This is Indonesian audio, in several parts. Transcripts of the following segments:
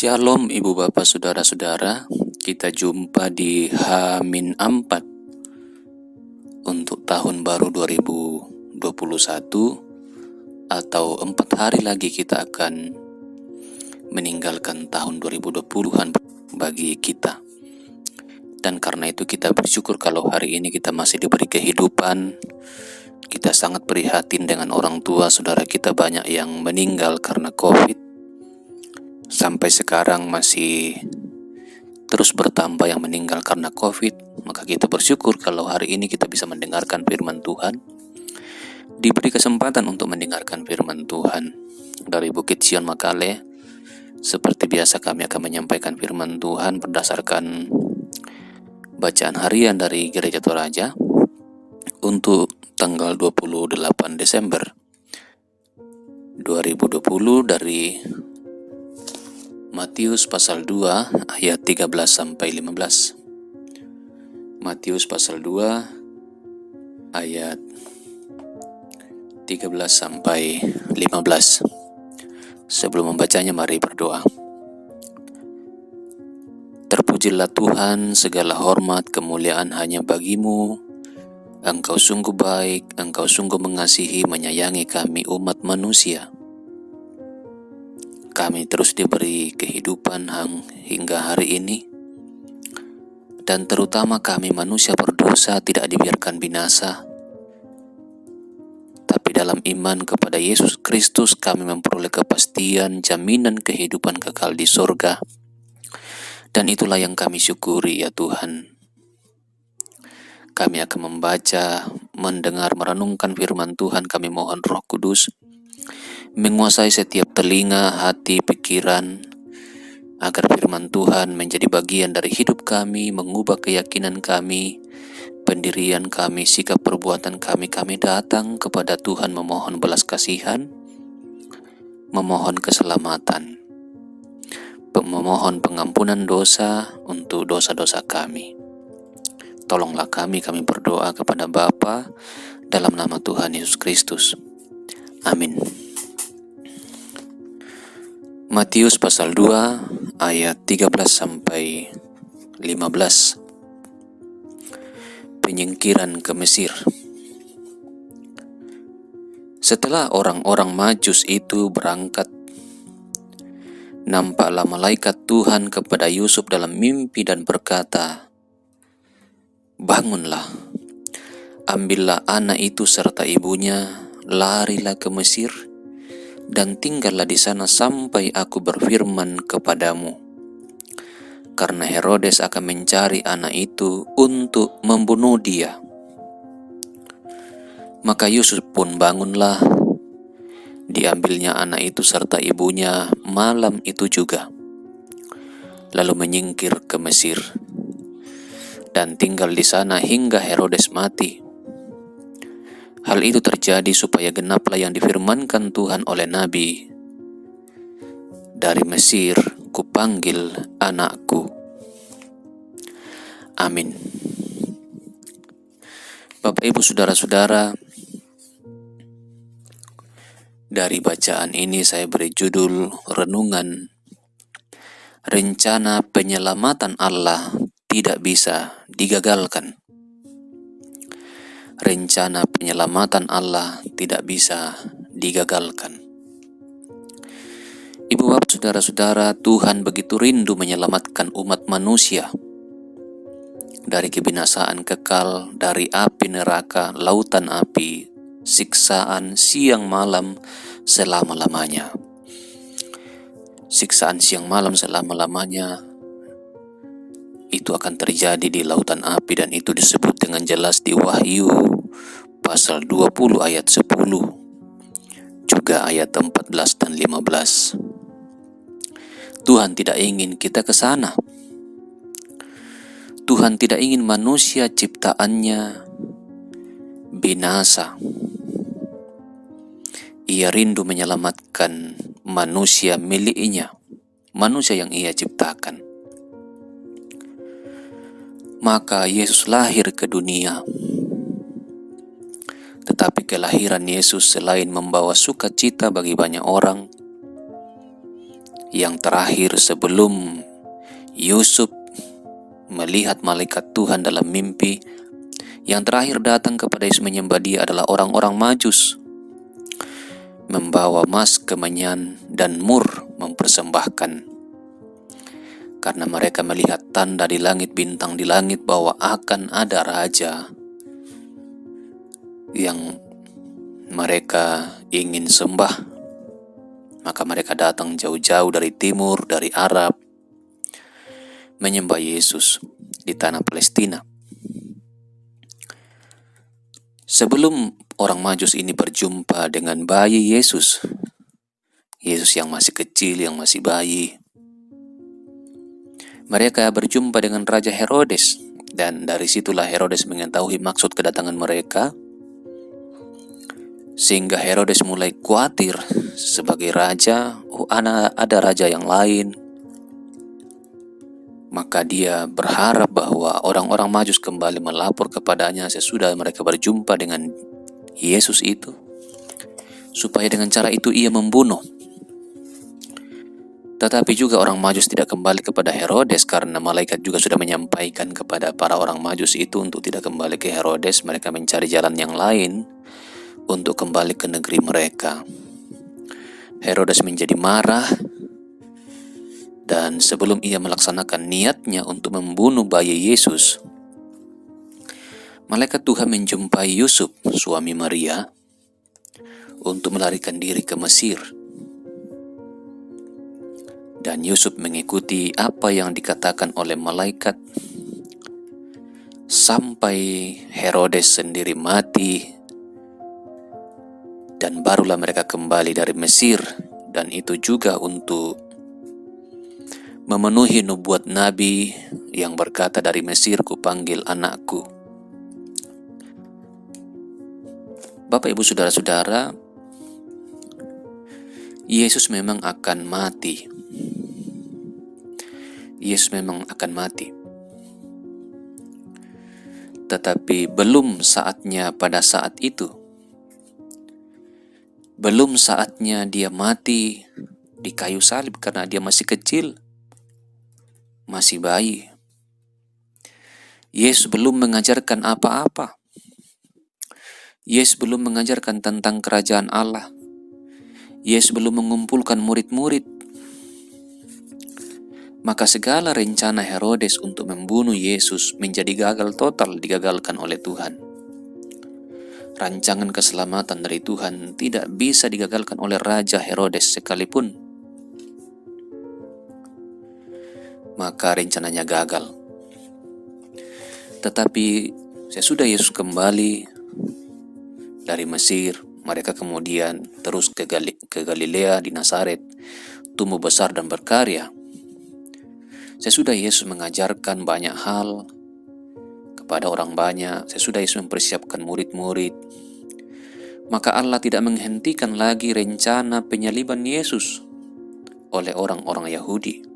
Shalom Ibu Bapak Saudara-saudara, kita jumpa di H-4 untuk tahun baru 2021, atau 4 hari lagi kita akan meninggalkan tahun 2020-an bagi kita. Dan karena itu kita bersyukur kalau hari ini kita masih diberi kehidupan. Kita sangat prihatin dengan orang tua saudara kita banyak yang meninggal karena COVID. Sampai sekarang masih terus bertambah yang meninggal karena COVID. Maka kita bersyukur kalau hari ini kita bisa mendengarkan firman Tuhan. Diberi kesempatan untuk mendengarkan firman Tuhan dari Bukit Sion Makale. Seperti biasa kami akan menyampaikan firman Tuhan berdasarkan bacaan harian dari Gereja Toraja untuk tanggal 28 Desember 2020 dari Matius pasal 2 ayat 13 sampai 15. Matius pasal 2 ayat 13 sampai 15. Sebelum membacanya mari berdoa. Terpujilah Tuhan, segala hormat kemuliaan hanya bagimu. Engkau sungguh baik, Engkau sungguh mengasihi, menyayangi kami umat manusia. Kami terus diberi kehidupan hingga hari ini, dan terutama kami manusia berdosa tidak dibiarkan binasa, tapi dalam iman kepada Yesus Kristus kami memperoleh kepastian jaminan kehidupan kekal di sorga. Dan itulah yang kami syukuri ya Tuhan. Kami akan membaca, mendengar, merenungkan firman Tuhan. Kami mohon Roh Kudus menguasai setiap telinga, hati, pikiran, agar firman Tuhan menjadi bagian dari hidup kami, mengubah keyakinan kami, pendirian kami, sikap perbuatan kami. Kami datang kepada Tuhan memohon belas kasihan, memohon keselamatan, memohon pengampunan dosa untuk dosa-dosa kami. Tolonglah kami berdoa kepada Bapa dalam nama Tuhan Yesus Kristus. Amin. Matius pasal 2 ayat 13 sampai 15. Penyingkiran ke Mesir. Setelah orang-orang Majus itu berangkat, nampaklah malaikat Tuhan kepada Yusuf dalam mimpi dan berkata, "Bangunlah, ambillah anak itu serta ibunya, larilah ke Mesir, dan tinggallah di sana sampai aku berfirman kepadamu. Karena Herodes akan mencari anak itu untuk membunuh dia." Maka Yusuf pun bangunlah, diambilnya anak itu serta ibunya malam itu juga, lalu menyingkir ke Mesir, dan tinggal di sana hingga Herodes mati. Hal itu terjadi supaya genaplah yang difirmankan Tuhan oleh Nabi, "Dari Mesir kupanggil anakku." Amin. Bapak Ibu Saudara-saudara, dari bacaan ini saya beri judul renungan, rencana penyelamatan Allah tidak bisa digagalkan. Rencana penyelamatan Allah tidak bisa digagalkan. Ibu bapak saudara-saudara, Tuhan begitu rindu menyelamatkan umat manusia dari kebinasaan kekal, dari api neraka, lautan api, siksaan siang malam selama-lamanya. Siksaan siang malam selama-lamanya itu akan terjadi di lautan api, dan itu disebut dengan jelas di Wahyu pasal 20 ayat 10, juga ayat 14 dan 15. Tuhan tidak ingin kita ke sana. Tuhan tidak ingin manusia ciptaannya binasa. Ia rindu menyelamatkan manusia miliknya, manusia yang Ia ciptakan. Maka Yesus lahir ke dunia. Tetapi kelahiran Yesus selain membawa sukacita bagi banyak orang, Yang terakhir sebelum Yusuf melihat malaikat Tuhan dalam mimpi, yang terakhir datang kepada Yesus menyembah Dia adalah orang-orang Majus, membawa emas, kemenyan, dan mur mempersembahkan. Karena mereka melihat tanda di langit, bintang di langit, bahwa akan ada raja yang mereka ingin sembah. Maka mereka datang jauh-jauh dari timur, dari Arab, menyembah Yesus di tanah Palestina. Sebelum orang Majus ini berjumpa dengan bayi Yesus, Yesus yang masih kecil, yang masih bayi, mereka berjumpa dengan Raja Herodes, dan dari situlah Herodes mengetahui maksud kedatangan mereka, sehingga Herodes mulai khawatir sebagai raja. Ada raja yang lain. Maka dia berharap bahwa orang-orang Majus kembali melapor kepadanya sesudah mereka berjumpa dengan Yesus itu, supaya dengan cara itu ia membunuh. Tetapi juga orang Majus tidak kembali kepada Herodes, karena malaikat juga sudah menyampaikan kepada para orang Majus itu untuk tidak kembali ke Herodes. Mereka mencari jalan yang lain untuk kembali ke negeri mereka. Herodes menjadi marah, dan sebelum ia melaksanakan niatnya untuk membunuh bayi Yesus, malaikat Tuhan menjumpai Yusuf, suami Maria, untuk melarikan diri ke Mesir. Dan Yusuf mengikuti apa yang dikatakan oleh malaikat, sampai Herodes sendiri mati, dan barulah mereka kembali dari Mesir. Dan itu juga untuk memenuhi nubuat Nabi yang berkata, dari Mesir kupanggil anakku. Bapak, Ibu, Saudara-saudara, Yesus memang akan mati. Yesus memang akan mati. Tetapi belum saatnya pada saat itu. Belum saatnya dia mati di kayu salib, karena dia masih kecil, masih bayi. Yesus belum mengajarkan apa-apa. Yesus belum mengajarkan tentang kerajaan Allah. Yesus belum mengumpulkan murid-murid. Maka segala rencana Herodes untuk membunuh Yesus menjadi gagal total, digagalkan oleh Tuhan. Rancangan keselamatan dari Tuhan tidak bisa digagalkan oleh Raja Herodes sekalipun. Maka rencananya gagal. Tetapi sesudah Yesus kembali dari Mesir, mereka kemudian terus ke Galilea di Nazaret, tumbuh besar dan berkarya. Sesudah Yesus mengajarkan banyak hal kepada orang banyak, sesudah Yesus mempersiapkan murid-murid, maka Allah tidak menghentikan lagi rencana penyaliban Yesus oleh orang-orang Yahudi.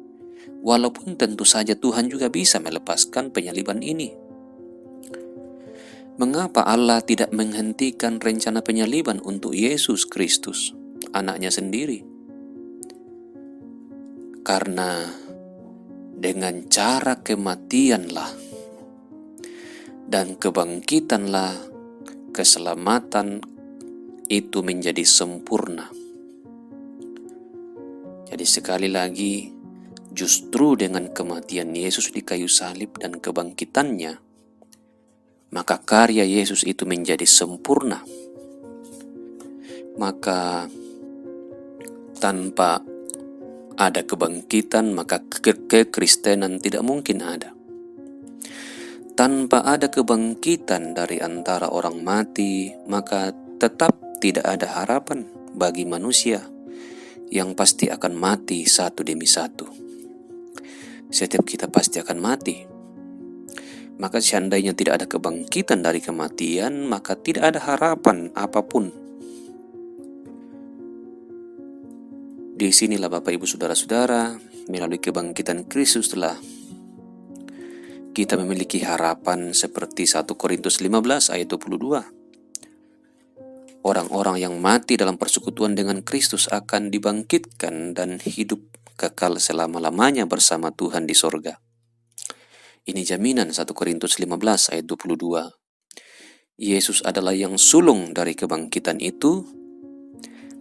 Walaupun tentu saja Tuhan juga bisa melepaskan penyaliban ini. Mengapa Allah tidak menghentikan rencana penyaliban untuk Yesus Kristus, anaknya sendiri? Karena dengan cara kematianlah dan kebangkitanlah keselamatan itu menjadi sempurna. Jadi sekali lagi, justru dengan kematian Yesus di kayu salib dan kebangkitannya, maka karya Yesus itu menjadi sempurna. Maka tanpa ada kebangkitan, maka kekristenan tidak mungkin ada. Tanpa ada kebangkitan dari antara orang mati, maka tetap tidak ada harapan bagi manusia yang pasti akan mati satu demi satu. Setiap kita pasti akan mati. Maka seandainya tidak ada kebangkitan dari kematian, maka tidak ada harapan apapun. Di sinilah Bapak Ibu Saudara-saudara, melalui kebangkitan Kristus telah kita memiliki harapan seperti 1 Korintus 15 ayat 22. orang-orang yang mati dalam persekutuan dengan Kristus akan dibangkitkan dan hidup kekal selama-lamanya bersama Tuhan di sorga. Ini jaminan 1 Korintus 15 ayat 22. Yesus adalah yang sulung dari kebangkitan itu,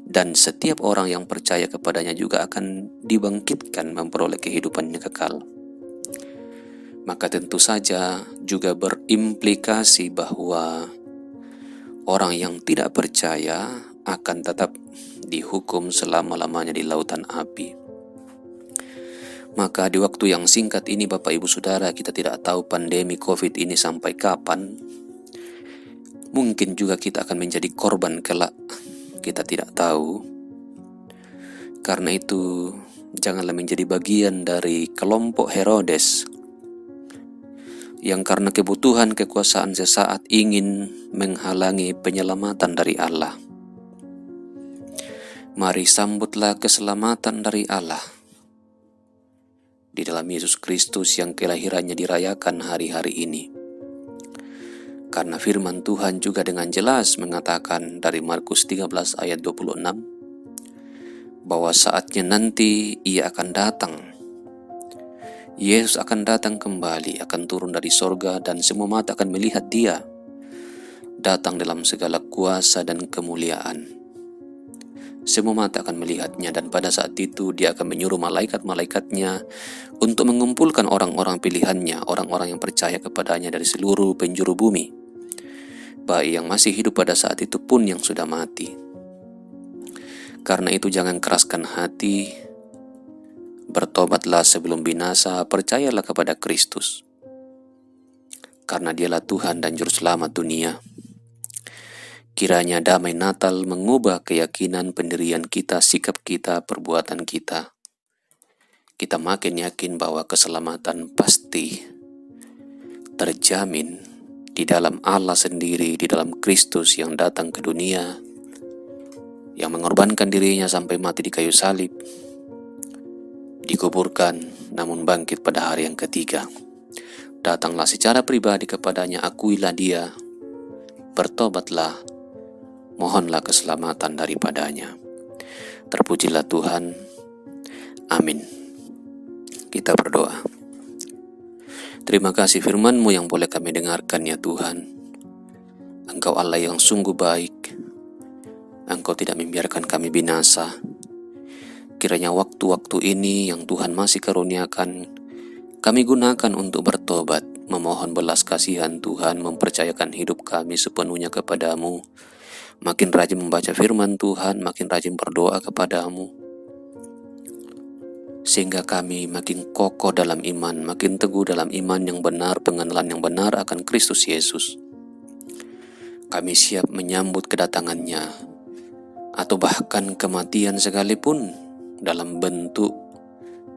dan setiap orang yang percaya kepadanya juga akan dibangkitkan memperoleh kehidupan yang kekal. Maka tentu saja juga berimplikasi bahwa orang yang tidak percaya akan tetap dihukum selama-lamanya di lautan api. Maka di waktu yang singkat ini Bapak Ibu Saudara, kita tidak tahu pandemi COVID ini sampai kapan. Mungkin juga kita akan menjadi korban kelak, kita tidak tahu. Karena itu janganlah menjadi bagian dari kelompok Herodes yang karena kebutuhan kekuasaan sesaat ingin menghalangi penyelamatan dari Allah. Mari sambutlah keselamatan dari Allah di dalam Yesus Kristus yang kelahirannya dirayakan hari-hari ini. Karena firman Tuhan juga dengan jelas mengatakan dari Markus 13 ayat 26 bahwa saatnya nanti Ia akan datang. Yesus akan datang kembali, akan turun dari sorga, dan semua mata akan melihat Dia datang dalam segala kuasa dan kemuliaan. Semua mata akan melihatnya, dan pada saat itu Dia akan menyuruh malaikat-malaikatnya untuk mengumpulkan orang-orang pilihannya, orang-orang yang percaya kepadanya dari seluruh penjuru bumi, baik yang masih hidup pada saat itu pun yang sudah mati. Karena itu jangan keraskan hati, bertobatlah sebelum binasa, percayalah kepada Kristus. Karena Dialah Tuhan dan Juru Selamat dunia. Kiranya damai Natal mengubah keyakinan pendirian kita, sikap kita, perbuatan kita. Kita makin yakin bahwa keselamatan pasti terjamin di dalam Allah sendiri, di dalam Kristus yang datang ke dunia, yang mengorbankan dirinya sampai mati di kayu salib, dikuburkan, namun bangkit pada hari yang ketiga. Datanglah secara pribadi kepadanya, akuilah Dia, bertobatlah, mohonlah keselamatan daripadanya. Terpujilah Tuhan. Amin. Kita berdoa. Terima kasih firman-Mu yang boleh kami dengarkan ya Tuhan. Engkau Allah yang sungguh baik. Engkau tidak membiarkan kami binasa. Kiranya waktu-waktu ini yang Tuhan masih karuniakan, kami gunakan untuk bertobat, memohon belas kasihan Tuhan, mempercayakan hidup kami sepenuhnya kepadamu. Makin rajin membaca firman Tuhan, makin rajin berdoa kepadamu, sehingga kami makin kokoh dalam iman, makin teguh dalam iman yang benar, pengenalan yang benar akan Kristus Yesus. Kami siap menyambut kedatangannya, atau bahkan kematian sekalipun, dalam bentuk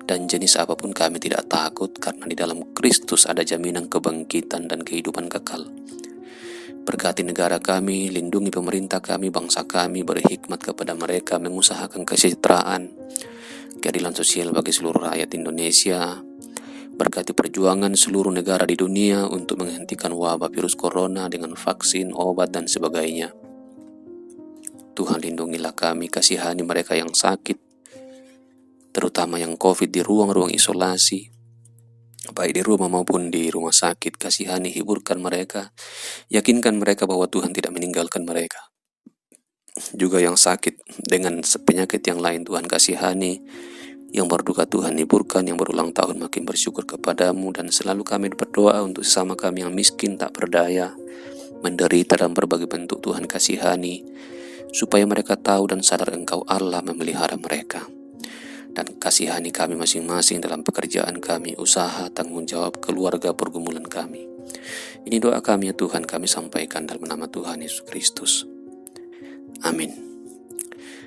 dan jenis apapun kami tidak takut, karena di dalam Kristus ada jaminan kebangkitan dan kehidupan kekal. Berkati negara kami, lindungi pemerintah kami, bangsa kami, beri hikmat kepada mereka, mengusahakan kesejahteraan, keadilan sosial bagi seluruh rakyat Indonesia. Berkati perjuangan seluruh negara di dunia untuk menghentikan wabah virus corona dengan vaksin, obat, dan sebagainya. Tuhan lindungilah kami, kasihani mereka yang sakit, terutama yang COVID di ruang-ruang isolasi, baik di rumah maupun di rumah sakit. Kasihani, hiburkan mereka, yakinkan mereka bahwa Tuhan tidak meninggalkan mereka. Juga yang sakit dengan penyakit yang lain, Tuhan kasihani. Yang berduka Tuhan hiburkan, yang berulang tahun makin bersyukur kepadamu. Dan selalu kami berdoa untuk sesama kami yang miskin, tak berdaya, menderita dalam berbagai bentuk. Tuhan kasihani, supaya mereka tahu dan sadar Engkau Allah memelihara mereka. Dan kasihani kami masing-masing dalam pekerjaan kami, usaha, tanggung jawab, keluarga, pergumulan kami. Ini doa kami ya Tuhan, kami sampaikan dalam nama Tuhan Yesus Kristus. Amin.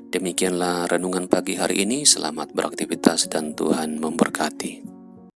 Demikianlah renungan pagi hari ini. Selamat beraktivitas dan Tuhan memberkati.